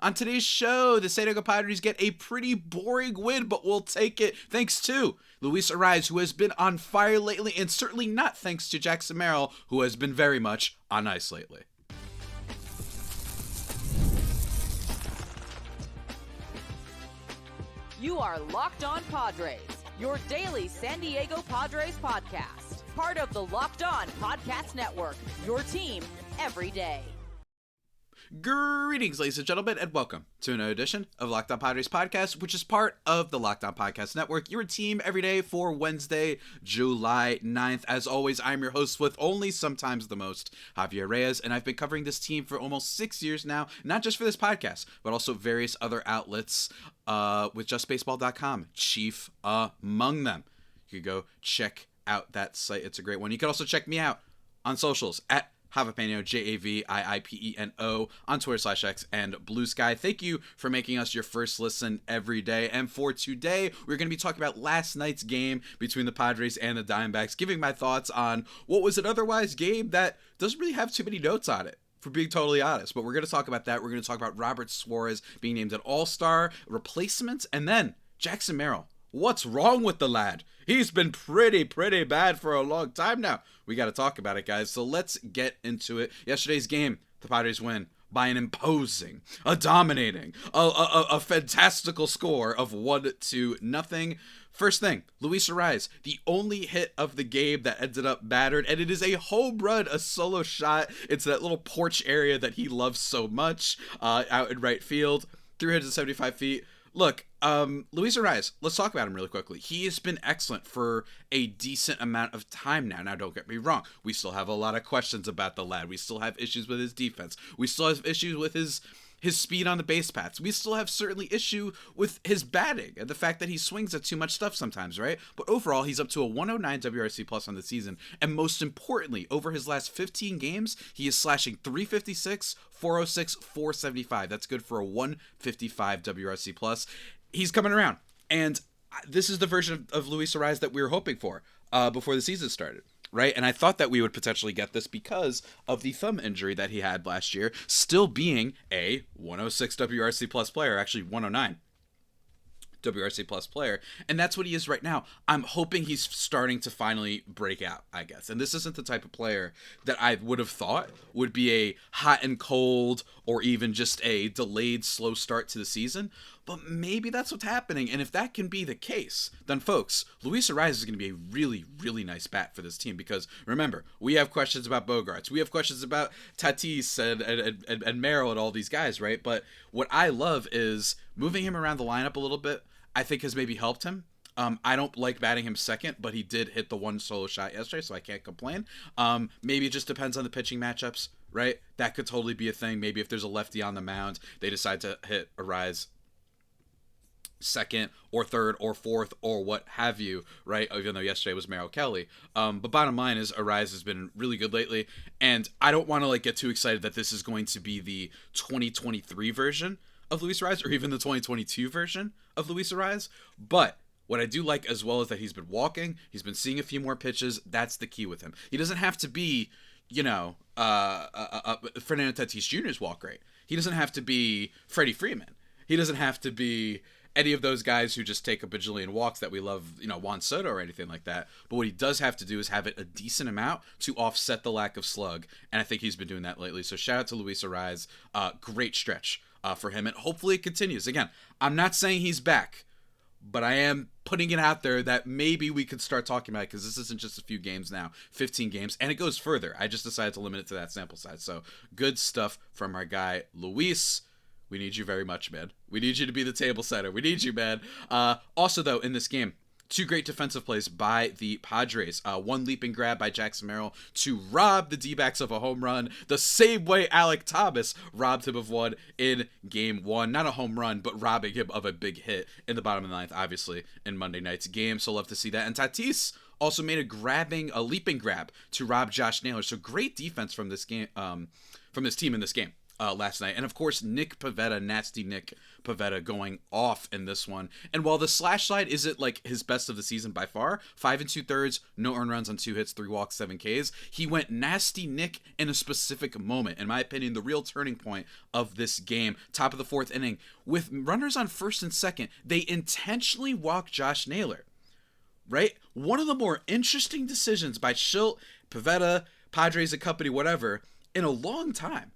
On today's show, the San Diego Padres get a pretty boring win, but we'll take it thanks to Luis Arraez, who has been on fire lately, and certainly not thanks to Jackson Merrill, who has been very much on ice lately. You are Locked On Padres, your daily San Diego Padres podcast. Part of the Locked On Podcast Network, your team every day. Greetings, ladies and gentlemen, and welcome to another edition of Locked On Padres podcast, which is part of the Locked On Podcast Network, your team every day for Wednesday, July 9th. As always, I'm your host with only sometimes the most, Javier Reyes, and I've been covering this team for almost 6 years now, not just for this podcast, but also various other outlets with justbaseball.com, chief among them. You can go check out that site. It's a great one. You can also check me out on socials at Javipeno, Javiipeno, on Twitter/X and Blue Sky. Thank you for making us your first listen every day. And for today, we're going to be talking about last night's game between the Padres and the Diamondbacks, giving my thoughts on what was an otherwise game that doesn't really have too many notes on it, for being totally honest. But we're going to talk about that. We're going to talk about Robert Suarez being named an all-star replacement, and then Jackson Merrill. What's wrong with the lad? He's been pretty bad for a long time now. We got to talk about it, guys. So let's get into it. Yesterday's game, the Padres win by an imposing, a dominating, a fantastical score of 1-0. First thing, Luis Arraez, the only hit of the game that ended up battered, and it is a home run, a solo shot into that little porch area that he loves so much out in right field, 375 feet. Look, Luis Arraez, let's talk about him really quickly. He has been excellent for a decent amount of time now. Now, don't get me wrong. We still have a lot of questions about the lad. We still have issues with his defense. We still have issues with his speed on the base paths. We still have certainly issue with his batting and the fact that he swings at too much stuff sometimes, right? But overall, he's up to a 109 WRC plus on the season. And most importantly, over his last 15 games, he is slashing 356, 406, 475. That's good for a 155 WRC plus. He's coming around. And this is the version of Luis Arraez that we were hoping for before the season started. Right, and I thought that we would potentially get this because of the thumb injury that he had last year, still being a 106 WRC plus player, actually 109 WRC plus player, and that's what he is right now. I'm hoping he's starting to finally break out, I guess. And this isn't the type of player that I would have thought would be a hot and cold or even just a delayed slow start to the season, but maybe that's what's happening. And if that can be the case, then folks, Luis Arraez is going to be a really nice bat for this team, because remember, we have questions about Bogarts, we have questions about Tatis and Merrill and all these guys, right? But what I love is moving him around the lineup a little bit. I think has maybe helped him. I don't like batting him second, but he did hit the one solo shot yesterday, so I can't complain. Maybe it just depends on the pitching matchups, right? That could totally be a thing. Maybe if there's a lefty on the mound, they decide to hit Arraez second or third or fourth or what have you, right? Even though yesterday was Merrill Kelly. But bottom line is Arraez has been really good lately, and I don't want to get too excited that this is going to be the 2023 version of Luis Arraez, or even the 2022 version of Luis Arraez. But what I do like as well is that he's been walking, he's been seeing a few more pitches. That's the key with him. He doesn't have to be, Fernando Tatis Jr.'s walk rate. He doesn't have to be Freddie Freeman. He doesn't have to be any of those guys who just take a bajillion walks that we love, Juan Soto or anything like that. But what he does have to do is have it a decent amount to offset the lack of slug. And I think he's been doing that lately. So shout out to Luis Arraez. Great stretch for him, and hopefully it continues. Again, I'm not saying he's back, but I am putting it out there that maybe we could start talking about it, because this isn't just a few games now, 15 games, and it goes further. I just decided to limit it to that sample size. So good stuff from our guy Luis. We need you very much, man. We need you to be the table setter. We need you, man. Also, though, in this game, two great defensive plays by the Padres. One leaping grab by Jackson Merrill to rob the D-backs of a home run, the same way Alek Thomas robbed him of one in Game 1. Not a home run, but robbing him of a big hit in the bottom of the ninth, obviously, in Monday night's game. So love to see that. And Tatis also made a leaping grab to rob Josh Naylor. So great defense from this game, from this team in this game. last night. And of course, Nick Pivetta, nasty Nick Pivetta, going off in this one. And while the slash slide isn't like his best of the season by far, 5 2/3, no earned runs on 2 hits, 3 walks, 7 Ks, he went nasty Nick in a specific moment. In my opinion, the real turning point of this game, top of the 4th inning, with runners on first and second, they intentionally walked Josh Naylor. Right? One of the more interesting decisions by Schilt, Pivetta, Padres and company, whatever, in a long time.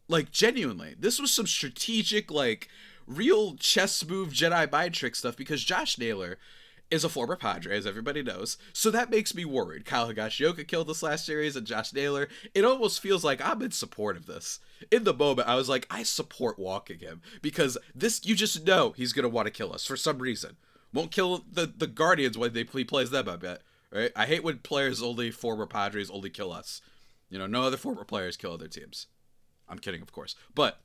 Like, genuinely, this was some strategic, like, real chess move Jedi mind trick stuff, because Josh Naylor is a former Padre, as everybody knows, so that makes me worried. Kyle Higashioka killed this last series, and Josh Naylor, it almost feels like I'm in support of this. In the moment, I was like, I support walking him, because this, you just know he's going to want to kill us for some reason. Won't kill the Guardians when he plays them, I bet, right? I hate when players, only former Padres, only kill us. You know, no other former players kill other teams. I'm kidding, of course. But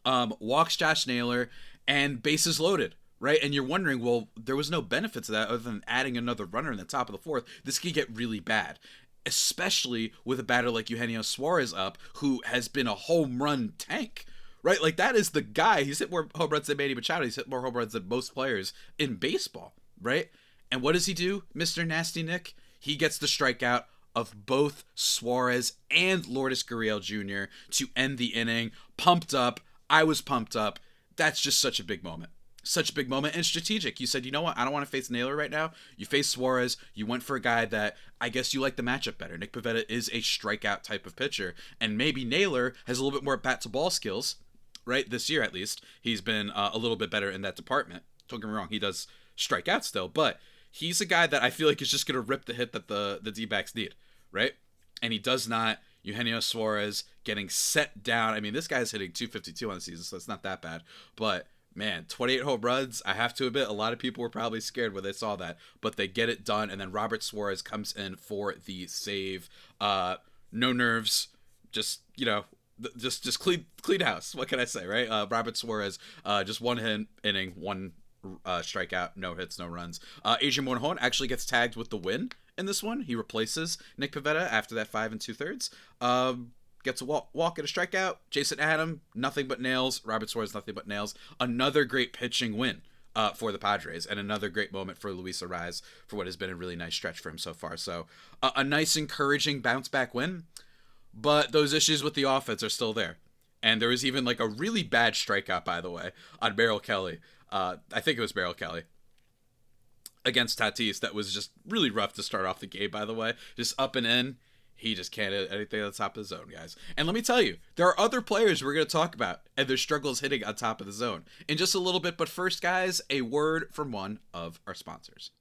walks Josh Naylor and bases loaded, right? And you're wondering, well, there was no benefit to that other than adding another runner in the top of the 4th. This could get really bad, especially with a batter like Eugenio Suarez up, who has been a home run tank, right? Like, that is the guy. He's hit more home runs than Manny Machado. He's hit more home runs than most players in baseball, right? And what does he do, Mr. Nasty Nick? He gets the strikeout of both Suarez and Lourdes Gurriel Jr. to end the inning. Pumped up. I was pumped up. That's just such a big moment. Such a big moment, and strategic. You said, you know what? I don't want to face Naylor right now. You face Suarez. You went for a guy that I guess you like the matchup better. Nick Pivetta is a strikeout type of pitcher, and maybe Naylor has a little bit more bat-to-ball skills, right? This year, at least. He's been a little bit better in that department. Don't get me wrong. He does strike out still, but he's a guy that I feel like is just going to rip the hit that the D-backs need. Right? And he does not. Eugenio Suarez getting set down. I mean, this guy's hitting 252 on the season, so it's not that bad. But, man, 28 home runs, I have to admit, a lot of people were probably scared when they saw that. But they get it done, and then Robert Suarez comes in for the save. No nerves, just, you know, just clean house. What can I say, right? Robert Suarez, just one inning, one strikeout, no hits, no runs. Adrian Morejon actually gets tagged with the win in this one. He replaces Nick Pivetta after that 5 2/3. Gets a walk and a strikeout. Jason Adam, nothing but nails. Robert Suarez, nothing but nails. Another great pitching win for the Padres, and another great moment for Luis Arraez for what has been a really nice stretch for him so far. So a nice, encouraging bounce back win, but those issues with the offense are still there. And there was even like a really bad strikeout, by the way, on Merrill Kelly. I think it was Merrill Kelly against Tatis. That was just really rough to start off the game, by the way. Just up and in. He just can't hit anything on the top of the zone, guys. And let me tell you, there are other players we're going to talk about and their struggles hitting on top of the zone in just a little bit. But first, guys, a word from one of our sponsors.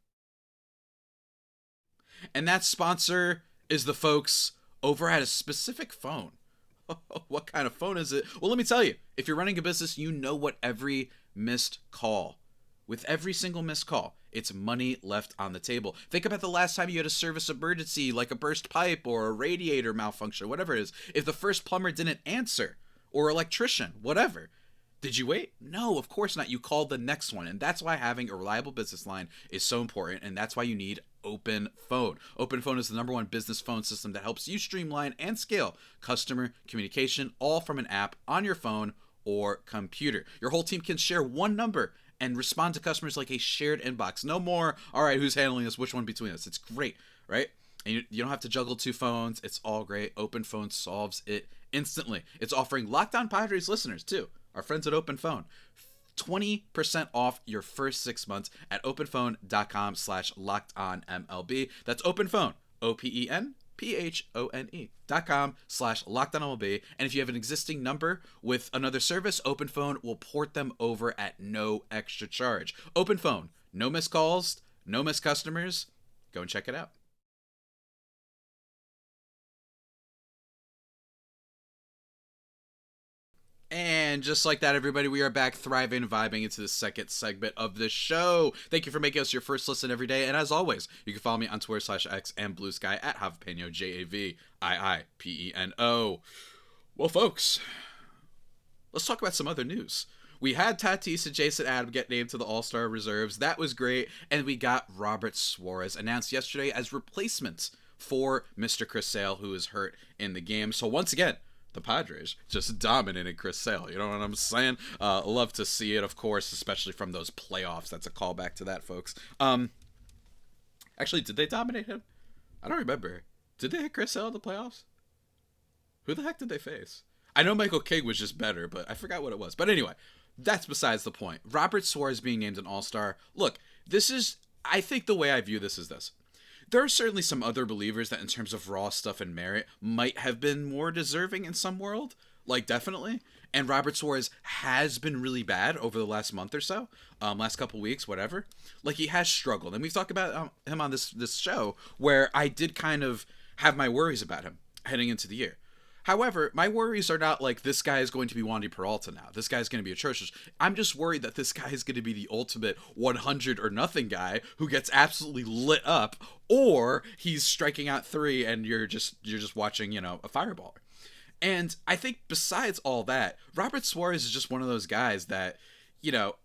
And that sponsor is the folks over at a specific phone. What kind of phone is it? Well, let me tell you, if you're running a business, you know what every missed call, with every single missed call, it's money left on the table. Think about the last time you had a service emergency, like a burst pipe or a radiator malfunction, whatever it is. If the first plumber didn't answer, or electrician, whatever, did you wait? No, of course not. You called the next one. And that's why having a reliable business line is so important. And that's why you need OpenPhone. OpenPhone is the #1 business phone system that helps you streamline and scale customer communication, all from an app on your phone or computer. Your whole team can share one number and respond to customers like a shared inbox. No more, all right, who's handling this? Which one between us? It's great, right? And you don't have to juggle 2 phones. It's all great. OpenPhone solves it instantly. It's offering Locked On Padres listeners, too, our friends at OpenPhone, 20% off your first 6 months at openphone.com/lockedonmlb. That's OpenPhone, OpenPhone.com/lockedonmlb. And if you have an existing number with another service, OpenPhone will port them over at no extra charge. OpenPhone, no missed calls, no missed customers. Go and check it out. And just like that, everybody, we are back thriving and vibing into the second segment of the show. Thank you for making us your first listen every day. And as always, you can follow me on Twitter/X and Blue Sky at Javipeno, JAVIIPENO. Well, folks, let's talk about some other news. We had Tatis and Jason Adam get named to the All-Star reserves. That was great. And we got Robert Suarez announced yesterday as replacements for Mr. Chris Sale, who is hurt in the game. So once again, the Padres just dominated Chris Sale. You know what I'm saying? Love to see it, of course, especially from those playoffs. That's a callback to that, folks. Actually, did they dominate him? I don't remember. Did they hit Chris Sale in the playoffs? Who the heck did they face? I know Michael King was just better, but I forgot what it was. But anyway, that's besides the point. Robert Suarez being named an all-star. Look, I think the way I view this is this. There are certainly some other relievers that in terms of raw stuff and merit might have been more deserving in some world. Like, definitely. And Robert Suarez has been really bad over the last month or so. Last couple weeks, whatever. Like, he has struggled. And we've talked about him on this show where I did kind of have my worries about him heading into the year. However, my worries are not like this guy is going to be Wandy Peralta now. This guy's going to be atrocious. I'm just worried that this guy is going to be the ultimate 100 or nothing guy who gets absolutely lit up, or he's striking out 3 and you're just watching, a fireball. And I think besides all that, Robert Suarez is just one of those guys that,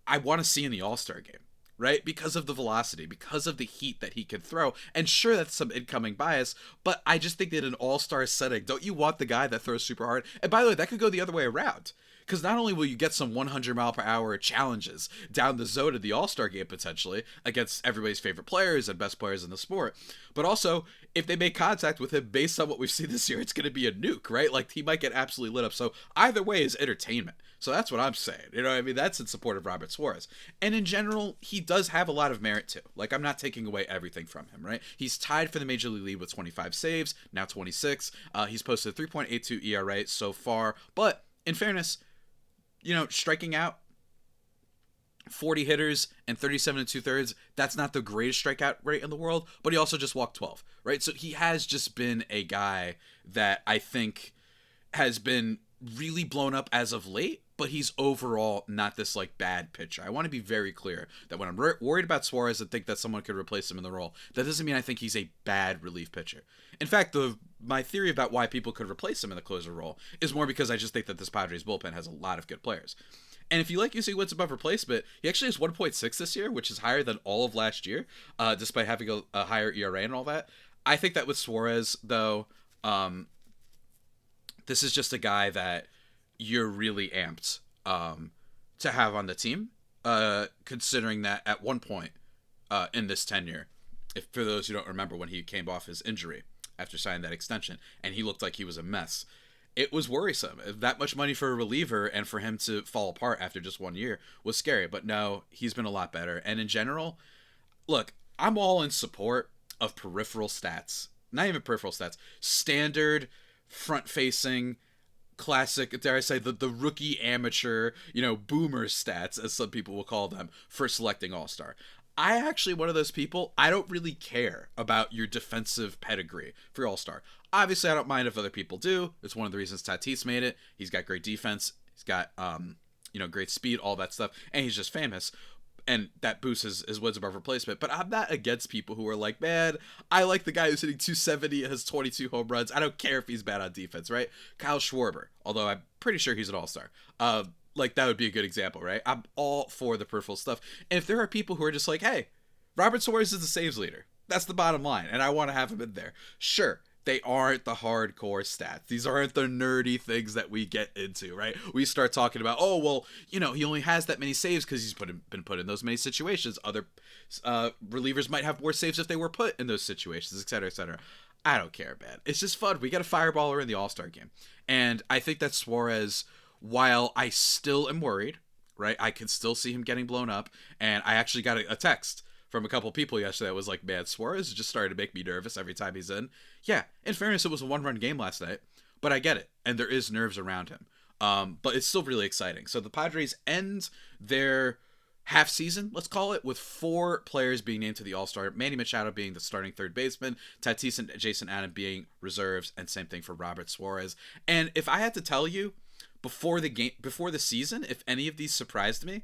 I want to see in the All-Star game. Right? Because of the velocity, because of the heat that he can throw. And sure, that's some incoming bias, but I just think that in an all-star setting, don't you want the guy that throws super hard? And by the way, that could go the other way around. Because not only will you get some 100-mile-per-hour challenges down the zone of the All-Star game, potentially, against everybody's favorite players and best players in the sport, but also, if they make contact with him based on what we've seen this year, it's going to be a nuke, right? Like, he might get absolutely lit up. So either way is entertainment. So that's what I'm saying. You know what I mean? That's in support of Robert Suarez. And in general, he does have a lot of merit too. Like, I'm not taking away everything from him, right? He's tied for the Major League lead with 25 saves, now 26. He's posted a 3.82 ERA so far. But in fairness, striking out 40 hitters and 37 2/3, that's not the greatest strikeout rate in the world, but he also just walked 12, right? So he has just been a guy that I think has been really blown up as of late, but he's overall not this bad pitcher. I want to be very clear that when I'm worried about Suarez and think that someone could replace him in the role, that doesn't mean I think he's a bad relief pitcher. In fact, my theory about why people could replace him in the closer role is more because I just think that this Padres bullpen has a lot of good players. And if you like using wins above replacement, he actually has 1.6 this year, which is higher than all of last year, despite having a higher ERA and all that. I think that with Suarez, though, this is just a guy that you're really amped to have on the team, considering that at one point in this tenure, if for those who don't remember when he came off his injury after signing that extension, and he looked like he was a mess, it was worrisome. That much money for a reliever and for him to fall apart after just 1 year was scary. But no, he's been a lot better. And in general, look, I'm all in support of peripheral stats. Not even peripheral stats. Standard, front-facing, classic, dare I say, the rookie amateur, boomer stats, as some people will call them, for selecting All-Star. I actually one of those people, I don't really care about your defensive pedigree for All-Star. Obviously, I don't mind if other people do. It's one of the reasons Tatis made it. He's got great defense. He's got, great speed, all that stuff. And he's just famous. And that boosts his wins above replacement. But I'm not against people who are like, man, I like the guy who's hitting 270 and has 22 home runs. I don't care if he's bad on defense, right? Kyle Schwarber, although I'm pretty sure he's an all-star. That would be a good example, right? I'm all for the peripheral stuff. And if there are people who are just like, hey, Robert Suarez is the saves leader. That's the bottom line. And I want to have him in there. Sure. They aren't the hardcore stats. These aren't the nerdy things that we get into, right? We start talking about, oh, well, he only has that many saves because he's been put in those many situations. Other relievers might have more saves if they were put in those situations, et cetera, et cetera. I don't care, man. It's just fun. We got a fireballer in the All-Star game. And I think that Suarez, while I still am worried, right, I can still see him getting blown up. And I actually got a text from a couple people yesterday that was like, man, Suarez just started to make me nervous every time he's in. Yeah, in fairness, it was a one-run game last night, but I get it. And there is nerves around him. But it's still really exciting. So the Padres end their half season, let's call it, with 4 players being named to the All-Star. Manny Machado being the starting third baseman, Tatis and Jason Adam being reserves, and same thing for Robert Suarez. And if I had to tell you before the season, if any of these surprised me,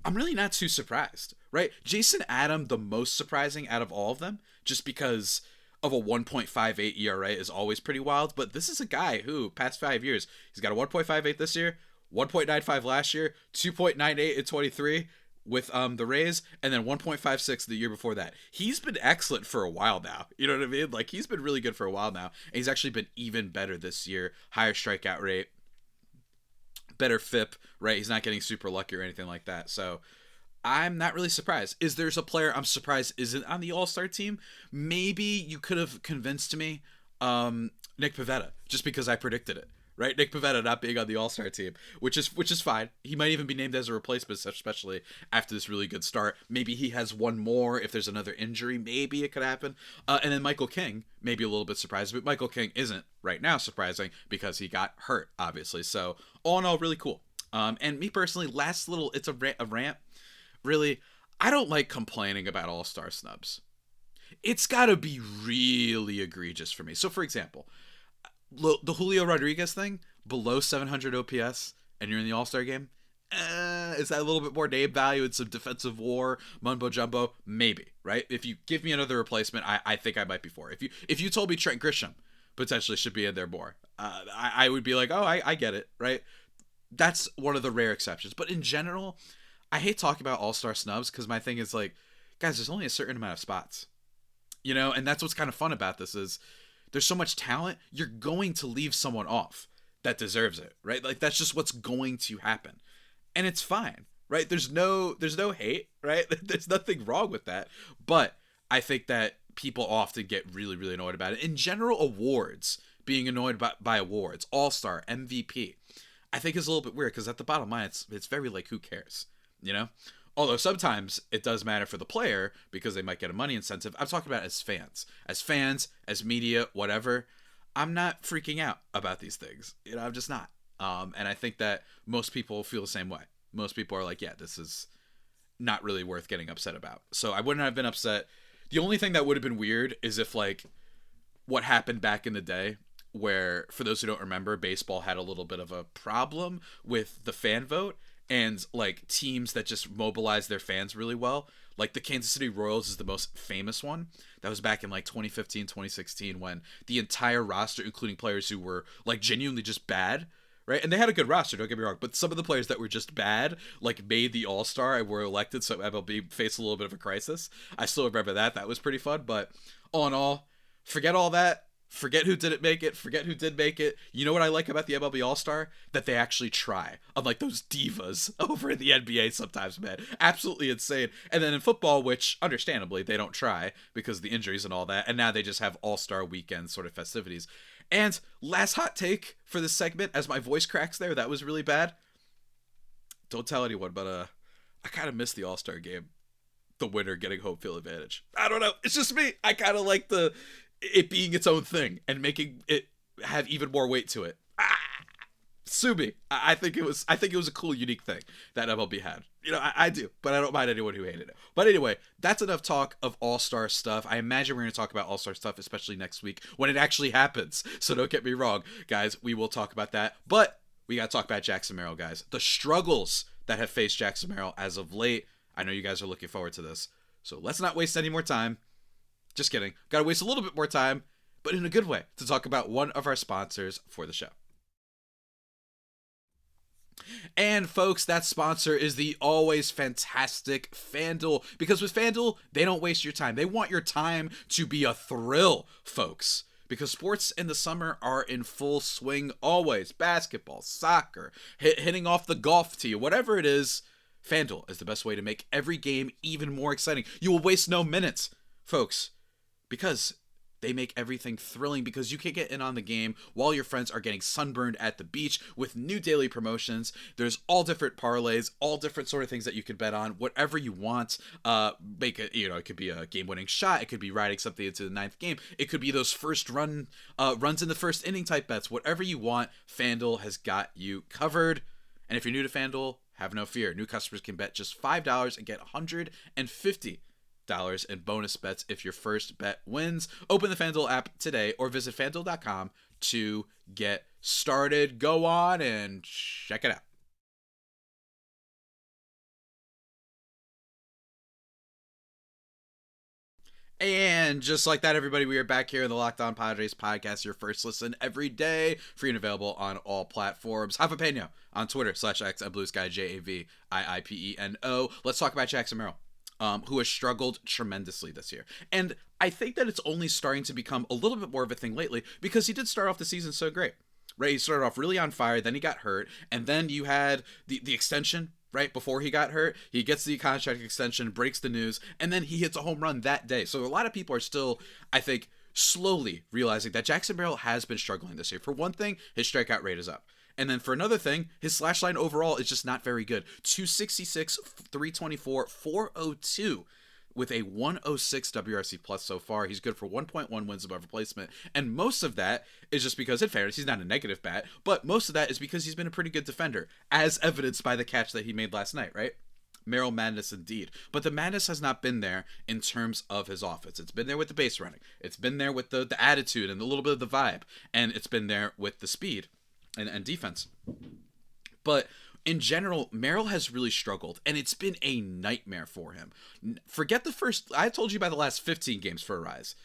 I'm really not too surprised, right? Jason Adam, the most surprising out of all of them, just because of a 1.58 ERA is always pretty wild. But this is a guy who, past 5 years, he's got a 1.58 this year, 1.95 last year, 2.98 in 23, with the Rays, and then 1.56 the year before that. He's been excellent for a while now. You know what I mean? Like, he's been really good for a while now, and he's actually been even better this year. Higher strikeout rate, better FIP, right? He's not getting super lucky or anything like that. So I'm not really surprised. Is there's a player I'm surprised isn't on the All-Star team? Maybe you could have convinced me, Nick Pivetta, just because I predicted it. Right, Nick Pivetta not being on the All-Star team, which is fine. He might even be named as a replacement, especially after this really good start. Maybe he has one more if there's another injury. Maybe it could happen. And then Michael King, maybe a little bit surprising, but Michael King isn't right now surprising because he got hurt, obviously. So all in all, really cool. And me personally, last little, it's a rant. Really, I don't like complaining about All-Star snubs. It's got to be really egregious for me. So, for example, the Julio Rodriguez thing, below 700 OPS, and you're in the All-Star game, is that a little bit more name value and some defensive war, mumbo jumbo? Maybe, right? If you give me another replacement, I think I might be for it. If you told me Trent Grisham potentially should be in there more, I would be like, oh, I get it, right? That's one of the rare exceptions. But in general, I hate talking about All-Star snubs because my thing is like, guys, there's only a certain amount of spots, you know? And that's what's kind of fun about this is there's so much talent, you're going to leave someone off that deserves it, right? Like, that's just what's going to happen. And it's fine, right? There's no hate, right? There's nothing wrong with that. But I think that people often get really, really annoyed about it. In general, awards, being annoyed by awards, All-Star, MVP, I think is a little bit weird because at the bottom line, it's very like, who cares, you know? Although sometimes it does matter for the player because they might get a money incentive. I'm talking about as fans, as media, whatever. I'm not freaking out about these things. You know, I'm just not. And I think that most people feel the same way. Most people are like, yeah, this is not really worth getting upset about. So I wouldn't have been upset. The only thing that would have been weird is if, like, what happened back in the day where, for those who don't remember, baseball had a little bit of a problem with the fan vote. And, like, teams that just mobilize their fans really well. Like, the Kansas City Royals is the most famous one. That was back in, like, 2015, 2016, when the entire roster, including players who were, like, genuinely just bad, right? And they had a good roster, don't get me wrong. But some of the players that were just bad, like, made the All-Star and were elected, so MLB faced a little bit of a crisis. I still remember that. That was pretty fun. But all in all, forget all that. Forget who didn't make it. Forget who did make it. You know what I like about the MLB All-Star? That they actually try. Unlike those divas over in the NBA sometimes, man. Absolutely insane. And then in football, which, understandably, they don't try because of the injuries and all that. And now they just have All-Star weekend sort of festivities. And last hot take for this segment, as my voice cracks there, that was really bad. Don't tell anyone, but I kind of miss the All-Star game. The winner getting home field advantage. I don't know. It's just me. I kind of like it being its own thing and making it have even more weight to it. Sue me. I think it was a cool, unique thing that MLB had. You know, I do, but I don't mind anyone who hated it. But anyway, that's enough talk of All-Star stuff. I imagine we're going to talk about All-Star stuff, especially next week when it actually happens. So don't get me wrong, guys. We will talk about that. But we got to talk about Jackson Merrill, guys. The struggles that have faced Jackson Merrill as of late. I know you guys are looking forward to this. So let's not waste any more time. Just kidding. Got to waste a little bit more time, but in a good way, to talk about one of our sponsors for the show. And folks, that sponsor is the always fantastic FanDuel. Because with FanDuel, they don't waste your time. They want your time to be a thrill, folks. Because sports in the summer are in full swing always. Basketball, soccer, hitting off the golf tee, whatever it is, FanDuel is the best way to make every game even more exciting. You will waste no minutes, folks. Because they make everything thrilling, because you can get in on the game while your friends are getting sunburned at the beach with new daily promotions. There's all different parlays, all different sort of things that you can bet on, whatever you want. Make it, it could be a game-winning shot. It could be riding something into the ninth game. It could be those first runs in the first inning type bets. Whatever you want, FanDuel has got you covered. And if you're new to FanDuel, have no fear. New customers can bet just $5 and get $150 in bonus bets if your first bet wins. Open the FanDuel app today or visit FanDuel.com to get started. Go on and check it out. And just like that, everybody, we are back here in the Locked On Padres podcast, your first listen every day, free and available on all platforms. Javapeno on Twitter /X and Blue Sky JAVIIPENO. Let's talk about Jackson Merrill, who has struggled tremendously this year. And I think that it's only starting to become a little bit more of a thing lately because he did start off the season so great. Right, he started off really on fire, then he got hurt, and then you had the extension. Right before he got hurt, he gets the contract extension, breaks the news, and then he hits a home run that day. So a lot of people are still, I think, slowly realizing that Jackson Merrill has been struggling this year. For one thing, his strikeout rate is up. And then for another thing, his slash line overall is just not very good. 266, 324, 402 with a 106 WRC plus so far. He's good for 1.1 wins above replacement. And most of that is just because, in fairness, he's not a negative bat, but most of that is because he's been a pretty good defender, as evidenced by the catch that he made last night, right? Merrill madness indeed. But the madness has not been there in terms of his offense. It's been there with the base running. It's been there with the attitude and a little bit of the vibe. And it's been there with the speed and defense. But in general, Merrill has really struggled, and it's been a nightmare for him. Forget the first, I told you about the last 15 games for Arráez.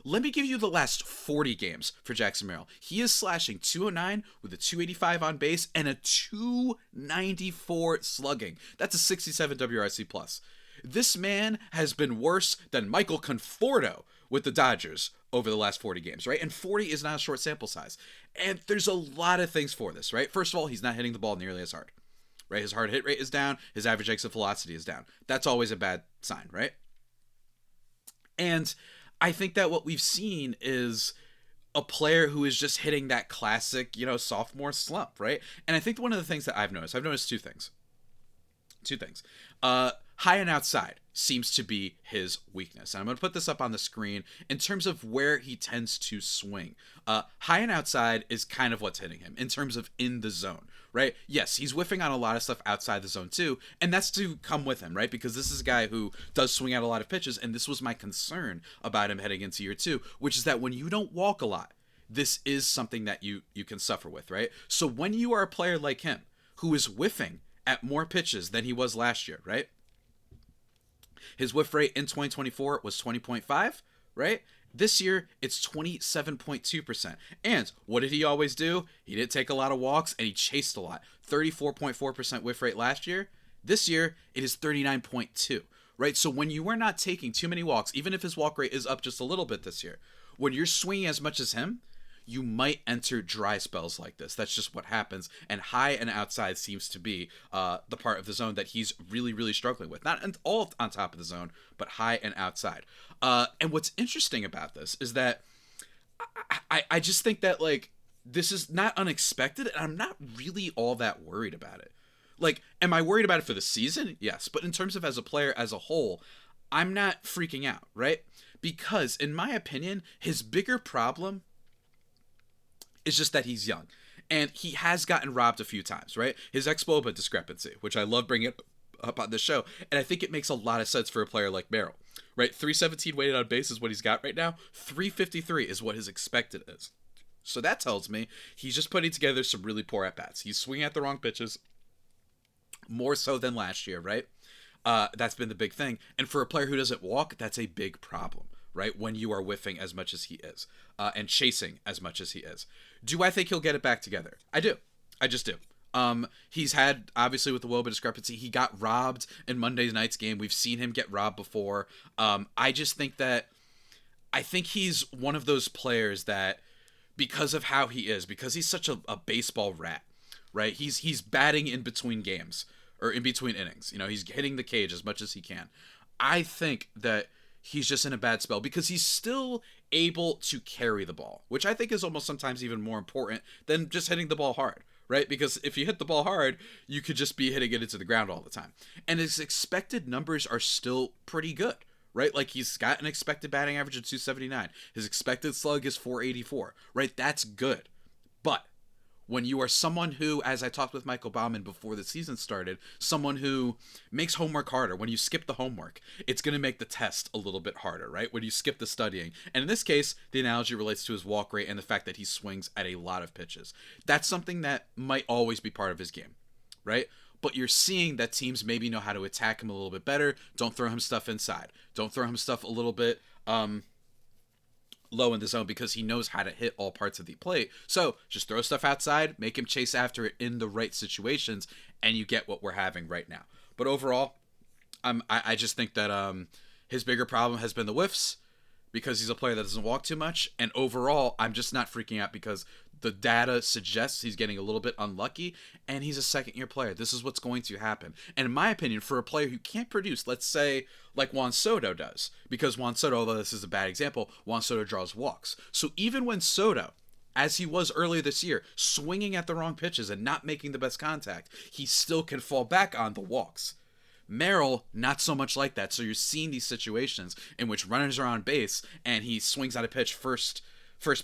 Let me give you the last 40 games for Jackson Merrill. He is slashing 209 with a 285 on base and a 294 slugging. That's a 67 WRC plus. This man has been worse than Michael Conforto with the Dodgers over the last 40 games, right? And 40 is not a short sample size. And there's a lot of things for this, right? First of all, he's not hitting the ball nearly as hard. Right, his hard hit rate is down. His average exit velocity is down. That's always a bad sign, right? And I think that what we've seen is a player who is just hitting that classic, sophomore slump, right? And I think one of the things that I've noticed two things. High and outside seems to be his weakness. And I'm going to put this up on the screen in terms of where he tends to swing. High and outside is kind of what's hitting him in terms of in the zone, right? Yes, he's whiffing on a lot of stuff outside the zone too, and that's to come with him, right? Because this is a guy who does swing out a lot of pitches, and this was my concern about him heading into year two, which is that when you don't walk a lot, this is something that you can suffer with, right? So when you are a player like him who is whiffing at more pitches than he was last year, right? His whiff rate in 2024 was 20.5, right? This year, it's 27.2%. And what did he always do? He didn't take a lot of walks, and he chased a lot. 34.4% whiff rate last year. This year, it is 39.2, right? So when you are not taking too many walks, even if his walk rate is up just a little bit this year, when you're swinging as much as him, you might enter dry spells like this. That's just what happens. And high and outside seems to be the part of the zone that he's really, really struggling with. Not all on top of the zone, but high and outside. And what's interesting about this is that I just think that, this is not unexpected, and I'm not really all that worried about it. Am I worried about it for the season? Yes. But in terms of as a player as a whole, I'm not freaking out, right? Because, in my opinion, his bigger problem is just that he's young. And he has gotten robbed a few times, right? His ex-Boba discrepancy, which I love bringing up on the show, and I think it makes a lot of sense for a player like Merrill, right? 317 weighted on base is what he's got right now. 353 is what his expected is. So that tells me he's just putting together some really poor at-bats. He's swinging at the wrong pitches, more so than last year, right? That's been the big thing. And for a player who doesn't walk, that's a big problem, right? When you are whiffing as much as he is, and chasing as much as he is. Do I think he'll get it back together? I do. I just do. He's had, obviously, with the Woba discrepancy, he got robbed in Monday night's game. We've seen him get robbed before. I just think that, I think he's one of those players that, because of how he is, because he's such a baseball rat, right? He's batting in between games, or in between innings. He's hitting the cage as much as he can. I think that he's just in a bad spell because he's still able to carry the ball, which I think is almost sometimes even more important than just hitting the ball hard, right? Because if you hit the ball hard, you could just be hitting it into the ground all the time. And his expected numbers are still pretty good, right? He's got an expected batting average of 279. His expected slug is 484, right? That's good. But when you are someone who, as I talked with Michael Baumann before the season started, someone who makes homework harder, when you skip the homework, it's going to make the test a little bit harder, right? When you skip the studying. And in this case, the analogy relates to his walk rate and the fact that he swings at a lot of pitches. That's something that might always be part of his game, right? But you're seeing that teams maybe know how to attack him a little bit better. Don't throw him stuff inside. Don't throw him stuff a little bit low in the zone because he knows how to hit all parts of the plate. So just throw stuff outside, make him chase after it in the right situations, and you get what we're having right now. But overall, I just think that his bigger problem has been the whiffs because he's a player that doesn't walk too much. And overall, I'm just not freaking out because the data suggests he's getting a little bit unlucky, and he's a second-year player. This is what's going to happen. And in my opinion, for a player who can't produce, let's say like Juan Soto does, because Juan Soto, although this is a bad example, Juan Soto draws walks. So even when Soto, as he was earlier this year, swinging at the wrong pitches and not making the best contact, he still can fall back on the walks. Merrill, not so much like that. So you're seeing these situations in which runners are on base and he swings out a pitch first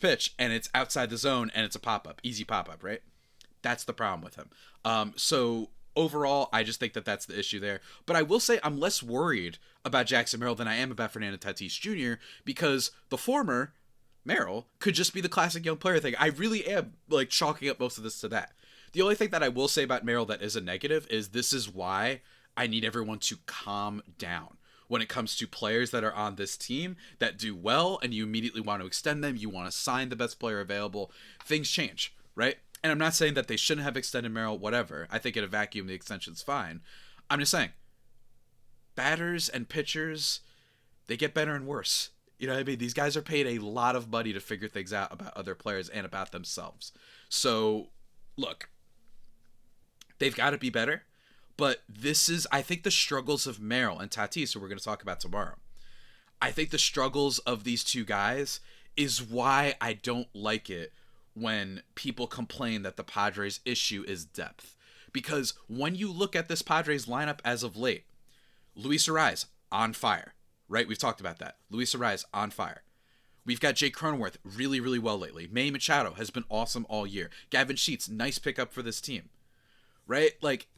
pitch and it's outside the zone and it's a pop-up, easy pop-up, right? That's the problem with him. So overall, I just think that that's the issue there. But I will say I'm less worried about Jackson Merrill than I am about Fernando Tatis Jr. because the former Merrill could just be the classic young player thing. I really am like chalking up most of this to that. The only thing that I will say about Merrill that is a negative is this is why I need everyone to calm down when it comes to players that are on this team that do well and you immediately want to extend them. You want to sign the best player available. Things change, right? And I'm not saying that they shouldn't have extended Merrill, whatever. I think in a vacuum, the extension's fine. I'm just saying, batters and pitchers, they get better and worse. You know what I mean? These guys are paid a lot of money to figure things out about other players and about themselves. So, look, they've got to be better. But this is, I think, the struggles of Merrill and Tatis, who we're going to talk about tomorrow. I think the struggles of these two guys is why I don't like it when people complain that the Padres' issue is depth. Because when you look at this Padres lineup as of late, Luis Arraez, on fire, right? We've talked about that. Luis Arraez, on fire. We've got Jake Cronenworth, really, really well lately. Manny Machado has been awesome all year. Gavin Sheets, nice pickup for this team, right? Like,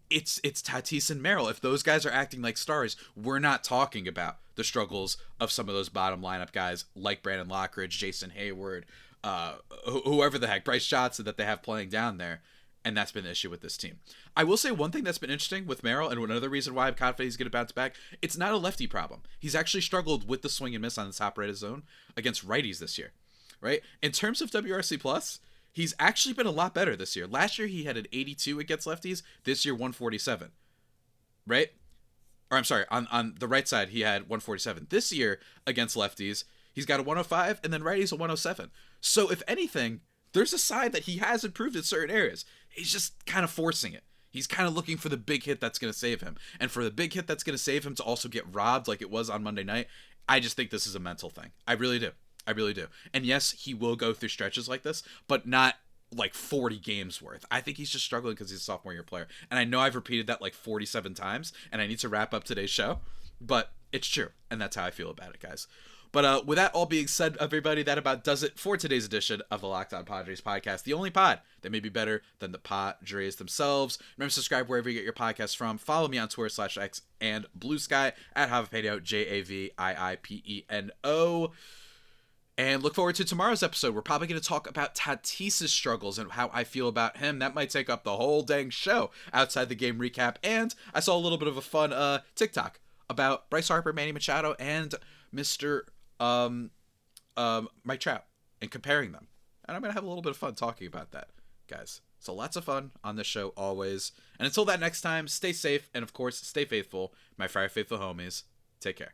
it's Tatis and Merrill. If those guys are acting like stars, we're not talking about the struggles of some of those bottom lineup guys like Brandon Lockridge, Jason Hayward, whoever the heck, Bryce Johnson that they have playing down there. And that's been the issue with this team. I will say one thing that's been interesting with Merrill, and another reason why I'm confident he's going to bounce back, it's not a lefty problem. He's actually struggled with the swing and miss on the top right of zone against righties this year, right? In terms of WRC+, he's actually been a lot better this year. Last year, he had an 82 against lefties. This year, 147, right? Or I'm sorry, on the right side, he had 147. This year, against lefties, he's got a 105, and then righties a 107. So if anything, there's a side that he has improved in certain areas. He's just kind of forcing it. He's kind of looking for the big hit that's going to save him. And for the big hit that's going to save him to also get robbed like it was on Monday night, I just think this is a mental thing. I really do. I really do. And yes, he will go through stretches like this, but not like 40 games worth. I think he's just struggling because he's a sophomore year player. And I know I've repeated that like 47 times, and I need to wrap up today's show, but it's true. And that's how I feel about it, guys. But with that all being said, everybody, that about does it for today's edition of the Locked On Padres podcast, the only pod that may be better than the Padres themselves. Remember to subscribe wherever you get your podcasts from. Follow me on Twitter/X and Blue Sky at Javiipeno, JAVIIPENO. And look forward to tomorrow's episode. We're probably going to talk about Tatis' struggles and how I feel about him. That might take up the whole dang show outside the game recap. And I saw a little bit of a fun TikTok about Bryce Harper, Manny Machado, and Mr. Mike Trout and comparing them. And I'm going to have a little bit of fun talking about that, guys. So lots of fun on this show always. And until that next time, stay safe and, of course, stay faithful. My Friar Faithful homies, take care.